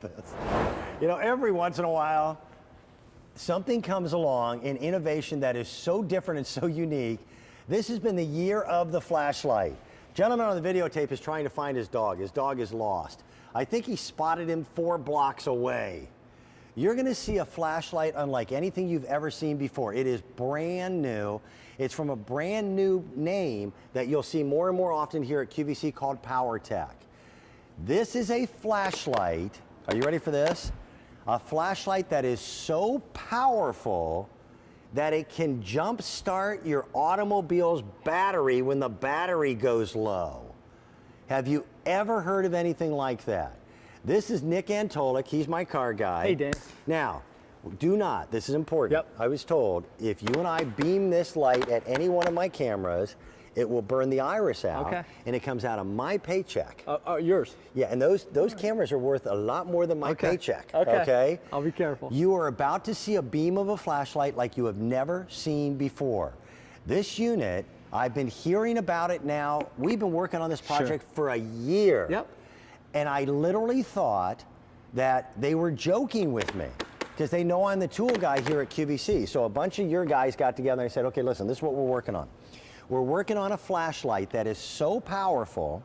this. You know, every once in a while, something comes along, an innovation that is so different and so unique. This has been the year of the flashlight. Gentleman on the videotape is trying to find his dog. His dog is lost. I think he spotted him 4 blocks away. You're gonna see a flashlight unlike anything you've ever seen before. It is brand new. It's from a brand new name that you'll see more and more often here at QVC called Powertek. This is a flashlight. Are you ready for this? A flashlight that is so powerful that it can jumpstart your automobile's battery when the battery goes low. Have you ever heard of anything like that? This is Nick Antolik. He's my car guy. Hey, Dan. Now, do not, this is important. Yep. I was told if you and I beam this light at any one of my cameras, it will burn the iris out, okay, and it comes out of my paycheck. Yours? Yeah, and those cameras are worth a lot more than my paycheck, okay? I'll be careful. You are about to see a beam of a flashlight like you have never seen before. This unit, I've been hearing about it now. We've been working on this project for a year. Yep. And I literally thought that they were joking with me because they know I'm the tool guy here at QVC. So a bunch of your guys got together and said, okay, listen, this is what we're working on. We're working on a flashlight that is so powerful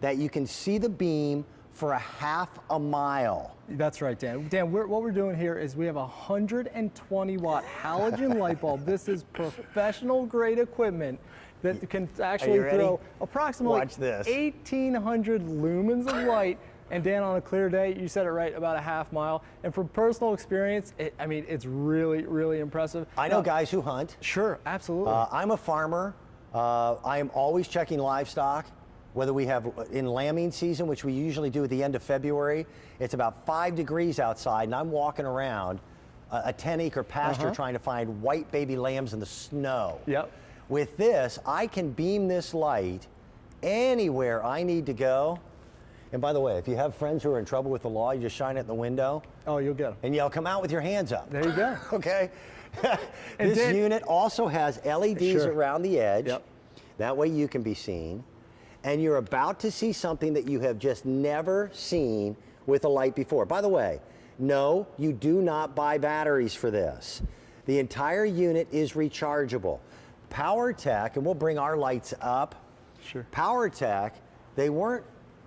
that you can see the beam for a half a mile. That's right, Dan. Dan, what we're doing here is we have a 120-watt halogen light bulb. This is professional-grade equipment that can actually throw approximately 1,800 lumens of light. And Dan, on a clear day, you said it right, about a half mile. And from personal experience, I mean, it's really, really impressive. I know guys who hunt. Sure, absolutely. I'm a farmer. I am always checking livestock, whether we have in lambing season, which we usually do at the end of February. It's about 5 degrees outside, and I'm walking around a 10-acre pasture trying to find white baby lambs in the snow. Yep. With this, I can beam this light anywhere I need to go. And by the way, if you have friends who are in trouble with the law, you just shine it in the window. Oh, you'll get them. And yell, come out with your hands up. There you go. Okay. This unit also has LEDs around the edge. Yep. That way you can be seen. And you're about to see something that you have just never seen with a light before. By the way, no, you do not buy batteries for this. The entire unit is rechargeable. Powertek, and we'll bring our lights up. Sure. Powertek, they weren't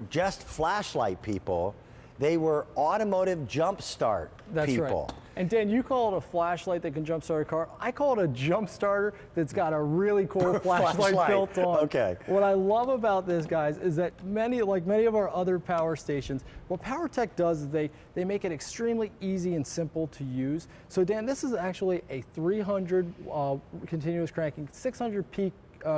just flashlight people, they were automotive jump start people. Right. And Dan, you call it a flashlight that can jump start a car. I call it a jump starter that's got a really cool flashlight built on. Okay. What I love about this, guys, is that many of our other power stations, what Powertek does is they make it extremely easy and simple to use. So Dan, this is actually a 300 continuous cranking, 600 peak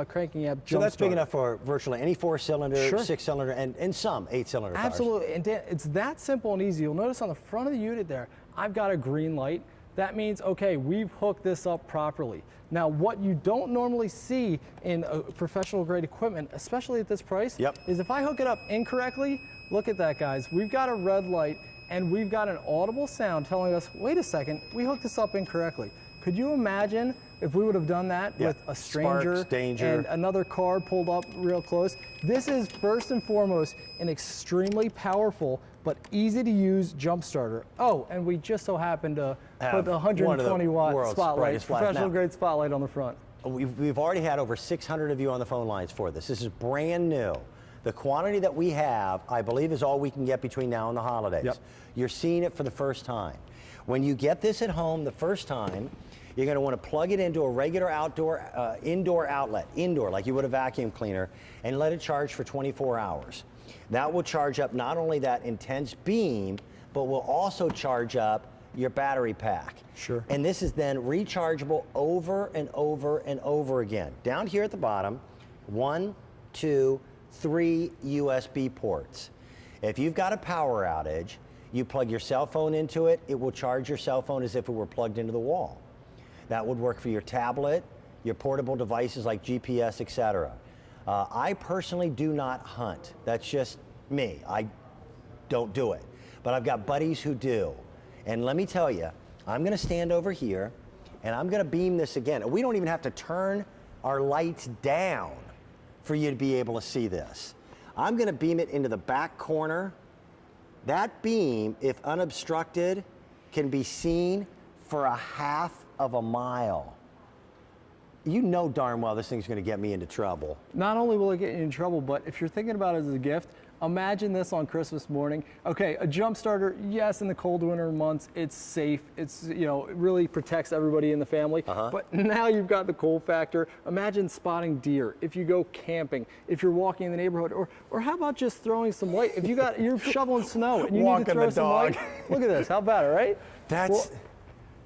cranking amp jump So that's starter. big enough for virtually any 4-cylinder, 6-cylinder, and some 8-cylinder cars. Absolutely, and Dan, it's that simple and easy. You'll notice on the front of the unit there, I've got a green light. That means, okay, we've hooked this up properly. Now, what you don't normally see in professional grade equipment, especially at this price, is if I hook it up incorrectly, look at that, guys. We've got a red light and we've got an audible sound telling us, wait a second, we hooked this up incorrectly. Could you imagine if we would have done that with a stranger and another car pulled up real close? This is first and foremost an extremely powerful but easy to use jump starter. Oh, and we just so happen to put the 120-watt spotlight, professional grade spotlight on the front. We've already had over 600 of you on the phone lines for this. This is brand new. The quantity that we have, I believe, is all we can get between now and the holidays. Yep. You're seeing it for the first time. When you get this at home the first time, you're going to want to plug it into a regular indoor outlet, like you would a vacuum cleaner, and let it charge for 24 hours. That will charge up not only that intense beam, but will also charge up your battery pack. Sure. And this is then rechargeable over and over and over again. Down here at the bottom, 1, 2, 3 USB ports. If you've got a power outage, you plug your cell phone into it, it will charge your cell phone as if it were plugged into the wall. That would work for your tablet, your portable devices like GPS, etc. I personally do not hunt. That's just me. I don't do it. But I've got buddies who do. And let me tell you, I'm going to stand over here and I'm going to beam this again. We don't even have to turn our lights down for you to be able to see this. I'm going to beam it into the back corner That beam, if unobstructed, can be seen for a half of a mile. You know darn well this thing's going to get me into trouble. Not only will it get you in trouble, but if you're thinking about it as a gift, imagine this on Christmas morning. Okay, a jump starter, yes, in the cold winter months, it's safe. It's, you know, it really protects everybody in the family. But now you've got the cold factor. Imagine spotting deer. If you go camping, if you're walking in the neighborhood, or how about just throwing some light? If you're shoveling snow and you need to throw some light. Look at this, how about it, right? That's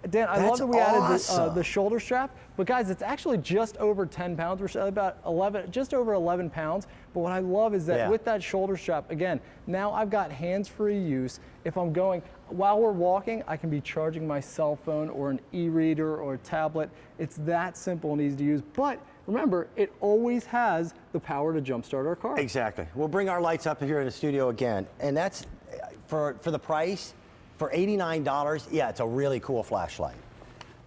Dan, I love that we awesome. added the shoulder strap, but guys, it's actually just over 10 pounds. We're about 11, just over 11 pounds. But what I love is that with that shoulder strap, again, now I've got hands-free use. If I'm going, while we're walking, I can be charging my cell phone or an e-reader or a tablet. It's that simple and easy to use. But remember, it always has the power to jumpstart our car. Exactly. We'll bring our lights up here in the studio again, and that's for the price. For $89, yeah, it's a really cool flashlight.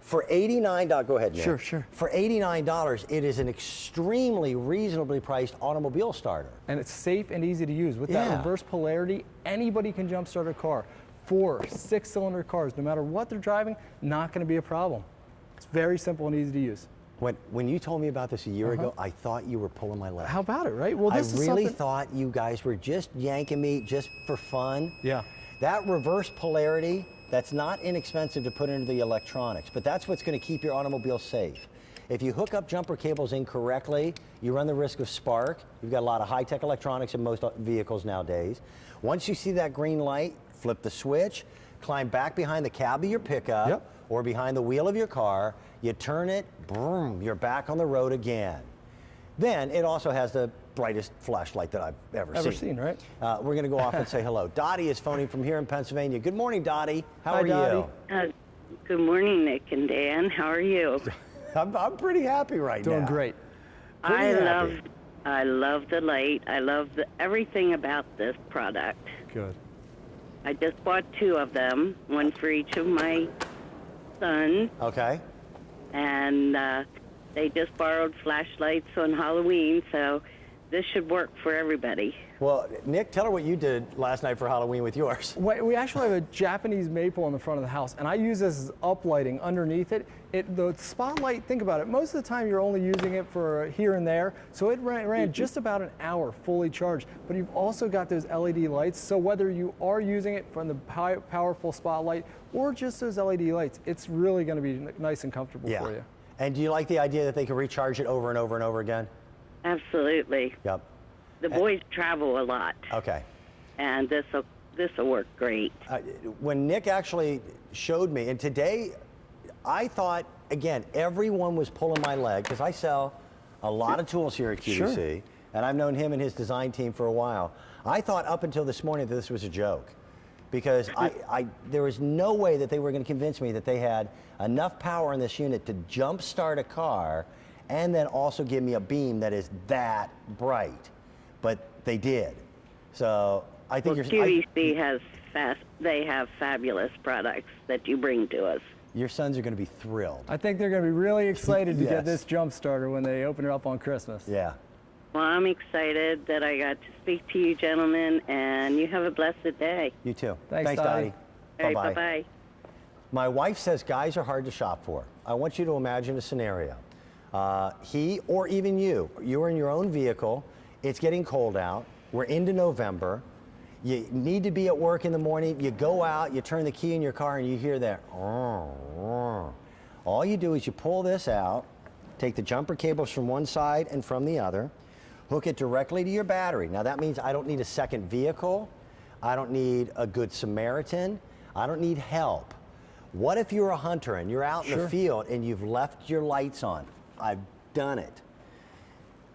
For $89, go ahead, Nick. Sure. For $89, it is an extremely reasonably priced automobile starter. And it's safe and easy to use. With that reverse polarity, anybody can jumpstart a car. 4, 6-cylinder cars, no matter what they're driving, not going to be a problem. It's very simple and easy to use. When you told me about this a year ago, I thought you were pulling my leg. How about it, right? Well, this I really thought you guys were just yanking me just for fun. Yeah. That reverse polarity, that's not inexpensive to put into the electronics, but that's what's going to keep your automobile safe. If you hook up jumper cables incorrectly, you run the risk of spark. You've got a lot of high-tech electronics in most vehicles nowadays. Once you see that green light, flip the switch, climb back behind the cab of your pickup or behind the wheel of your car, you turn it, boom, you're back on the road again. Then it also has the brightest flashlight that I've ever seen. Right? We're going to go off and say hello. Dottie is phoning from here in Pennsylvania. Good morning, Dottie. How are Dottie. you? Good morning, Nick and Dan. How are you? I'm pretty happy right now. Doing great. I love the light. I love everything about this product. Good. I just bought 2 of them, one for each of my sons. Okay. And they just borrowed flashlights on Halloween, so this should work for everybody. Well, Nick, tell her what you did last night for Halloween with yours. We actually have a Japanese maple in the front of the house, and I use this as uplighting underneath it. The spotlight, think about it, most of the time you're only using it for here and there, so it ran just about an hour fully charged. But you've also got those LED lights, so whether you are using it from the powerful spotlight or just those LED lights, it's really going to be nice and comfortable for you. And do you like the idea that they can recharge it over and over and over again? Absolutely. Yep. The boys travel a lot. Okay. And this'll work great. When Nick actually showed me, and today I thought, again, everyone was pulling my leg because I sell a lot of tools here at QVC, and I've known him and his design team for a while. I thought up until this morning that this was a joke because there was no way that they were going to convince me that they had enough power in this unit to jump start a car and then also give me a beam that is that bright. But they did. So I think QVC they have fabulous products that you bring to us. Your sons are going to be thrilled. I think they're going to be really excited to get this jump starter when they open it up on Christmas. Yeah. Well, I'm excited that I got to speak to you gentlemen, and you have a blessed day. You too. Thanks Dottie. All right, bye-bye. My wife says guys are hard to shop for. I want you to imagine a scenario. He or even you're in your own vehicle. It's getting cold out. We're into November. You need to be at work in the morning. You go out, you turn the key in your car, and you hear that. All you do is you pull this out, take the jumper cables from one side and from the other, hook it directly to your battery. Now that means I don't need a second vehicle. I don't need a good Samaritan. I don't need help. What if you're a hunter and you're out in the field and you've left your lights on? I've done it.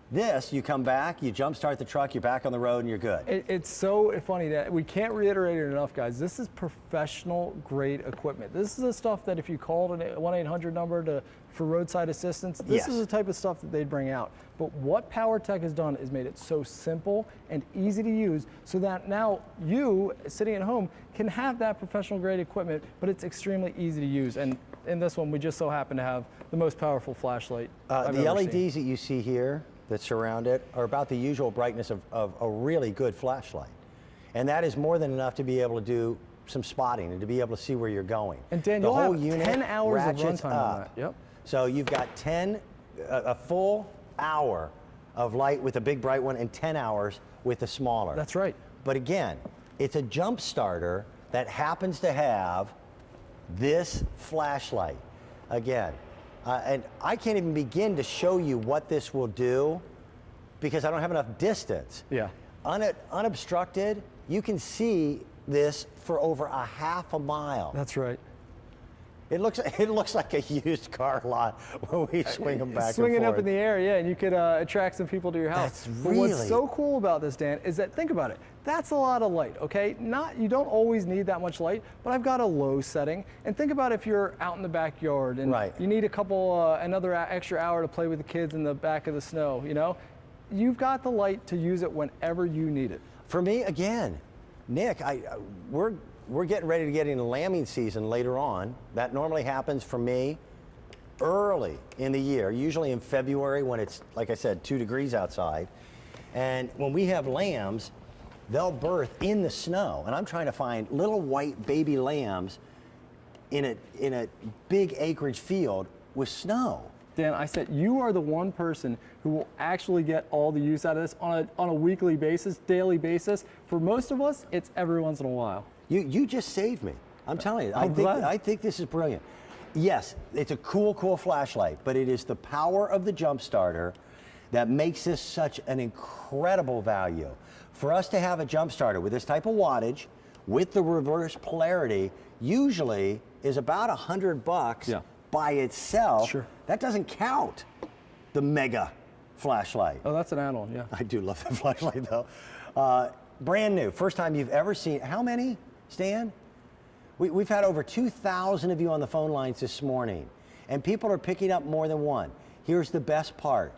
This, you come back, you jump start the truck, you're back on the road, and you're good. It's so funny that we can't reiterate it enough, guys. This is professional grade equipment. This is the stuff that if you called a 1-800 number for roadside assistance, this is the type of stuff that they'd bring out. But what Powertek has done is made it so simple and easy to use so that now you, sitting at home, can have that professional grade equipment, but it's extremely easy to use. And in this one, we just so happen to have the most powerful flashlight I've the ever LEDs seen. that you see here that surround it are about the usual brightness of a really good flashlight. And that is more than enough to be able to do some spotting and to be able to see where you're going. And Dan, the you'll whole have unit 10 hours of ratchets runtime up. on that. Yep. So you've got a full hour of light with a big bright one and 10 hours with the smaller. That's right. But again, it's a jump starter that happens to have this flashlight. Again, and I can't even begin to show you what this will do because I don't have enough distance. Yeah. Unobstructed, you can see this for over a half a mile. That's right. It looks like a used car lot when we swing them back Swinging and forth. up in the air, yeah, and you could attract some people to your house. That's But really... what's so cool about this, Dan, is that, think about it, that's a lot of light, okay? You don't always need that much light, but I've got a low setting. And think about if you're out in the backyard and you need another extra hour to play with the kids in the back of the snow, you know? You've got the light to use it whenever you need it. For me, again, Nick, we're getting ready to get into lambing season later on. That normally happens for me early in the year, usually in February when it's, like I said, 2 degrees outside. And when we have lambs, they'll birth in the snow. And I'm trying to find little white baby lambs in a big acreage field with snow. Dan, I said you are the one person who will actually get all the use out of this on a weekly basis, daily basis. For most of us, it's every once in a while. You just saved me. I'm telling you, glad. I think this is brilliant. Yes, it's a cool flashlight, but it is the power of the jump starter that makes this such an incredible value. For us to have a jump starter with this type of wattage, with the reverse polarity, usually is about $100 by itself. Sure. That doesn't count the mega flashlight. Oh, that's an add-on, yeah. I do love that flashlight though. Brand new, first time you've ever seen. How many, Stan? We've had over 2,000 of you on the phone lines this morning, and people are picking up more than one. Here's the best part.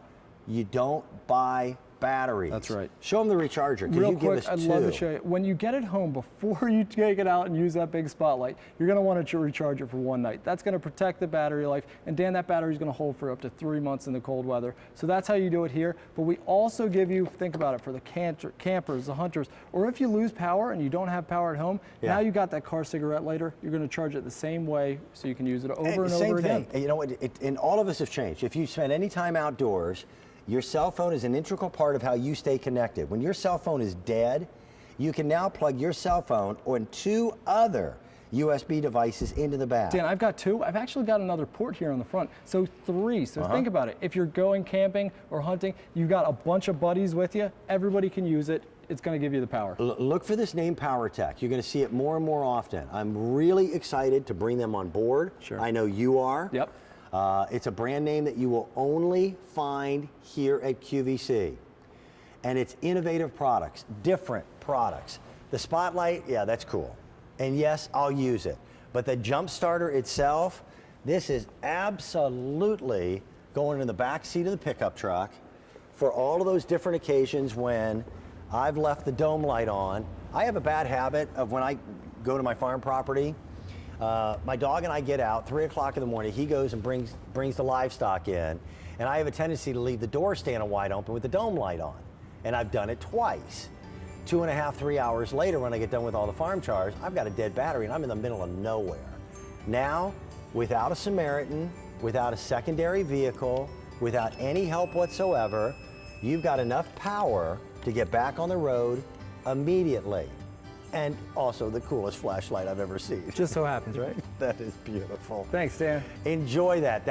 You don't buy batteries. That's right. Show them the recharger, because Real you give quick, us I'd two. love to show you. When you get it home, before you take it out and use that big spotlight, you're going to want to recharge it for one night. That's going to protect the battery life. And Dan, that battery is going to hold for up to 3 months in the cold weather. So that's how you do it here. But we also give you, think about it, for the campers, the hunters, or if you lose power and you don't have power at home, now you got that car cigarette lighter. You're going to charge it the same way so you can use it over and over again. Same thing. You know what? And all of us have changed. If you spend any time outdoors, your cell phone is an integral part of how you stay connected. When your cell phone is dead, you can now plug your cell phone on 2 other USB devices into the bag. Dan, I've got 2. I've actually got another port here on the front, so 3. So think about it. If you're going camping or hunting, you've got a bunch of buddies with you. Everybody can use it. It's going to give you the power. Look for this name, Powertek. You're going to see it more and more often. I'm really excited to bring them on board. Sure. I know you are. Yep. It's a brand name that you will only find here at QVC. And it's innovative products, different products. The Spotlight, yeah, that's cool. And yes, I'll use it. But the jump starter itself, this is absolutely going in the back seat of the pickup truck for all of those different occasions when I've left the dome light on. I have a bad habit of when I go to my farm property, my dog and I get out 3 o'clock in the morning. He goes and brings the livestock in, and I have a tendency to leave the door standing wide open with the dome light on, and I've done it twice. 2.5, 3 hours later, when I get done with all the farm chores, I've got a dead battery and I'm in the middle of nowhere. Now, without a Samaritan, without a secondary vehicle, without any help whatsoever, you've got enough power to get back on the road immediately. And also the coolest flashlight I've ever seen. It just so happens, right? That is beautiful. Thanks, Dan. Enjoy that.